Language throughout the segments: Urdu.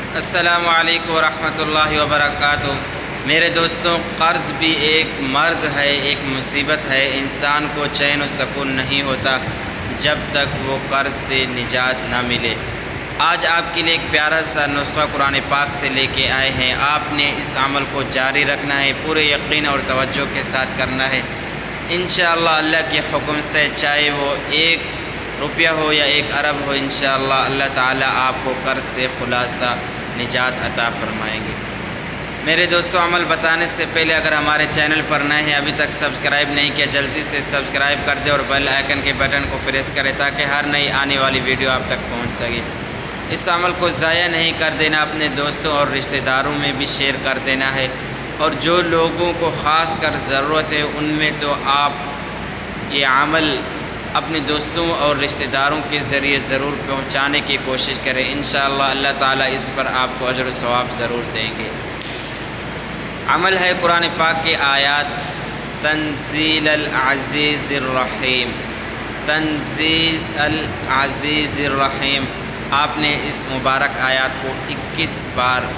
السلام علیکم ورحمۃ اللہ وبرکاتہ۔ میرے دوستوں، قرض بھی ایک مرض ہے، ایک مصیبت ہے۔ انسان کو چین و سکون نہیں ہوتا جب تک وہ قرض سے نجات نہ ملے۔ آج آپ کے لیے ایک پیارا سا نسخہ قرآن پاک سے لے کے آئے ہیں۔ آپ نے اس عمل کو جاری رکھنا ہے، پورے یقین اور توجہ کے ساتھ کرنا ہے۔ انشاءاللہ اللہ کے حکم سے، چاہے وہ 1 روپیہ ہو یا 1 ارب ہو، انشاءاللہ اللہ تعالیٰ آپ کو قرض سے خلاصہ نجات عطا فرمائیں گے۔ میرے دوستو، عمل بتانے سے پہلے اگر ہمارے چینل پر نئے ہیں، ابھی تک سبسکرائب نہیں کیا، جلدی سے سبسکرائب کر دیں اور بیل آئیکن کے بٹن کو پریس کریں تاکہ ہر نئی آنے والی ویڈیو آپ تک پہنچ سکے۔ اس عمل کو ضائع نہیں کر دینا، اپنے دوستوں اور رشتہ داروں میں بھی شیئر کر دینا ہے، اور جو لوگوں کو خاص کر ضرورت ہے ان میں تو آپ یہ عمل اپنے دوستوں اور رشتہ داروں کے ذریعے ضرور پہنچانے کی کوشش کریں۔ انشاءاللہ اللہ تعالیٰ اس پر آپ کو اجر و ثواب ضرور دیں گے۔ عمل ہے قرآن پاک کی آیات، تنزیل العزیز الرحیم، تنزیل العزیز الرحیم۔ آپ نے اس مبارک آیات کو 21 بار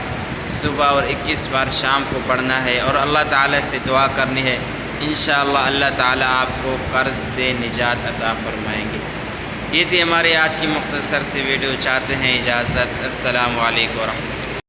صبح اور 21 بار شام کو پڑھنا ہے اور اللہ تعالیٰ سے دعا کرنی ہے۔ انشاءاللہ اللہ تعالیٰ آپ کو قرض سے نجات عطا فرمائیں گے۔ یہ تھی ہماری آج کی مختصر سی ویڈیو۔ چاہتے ہیں اجازت۔ السلام علیکم ورحمۃ اللہ۔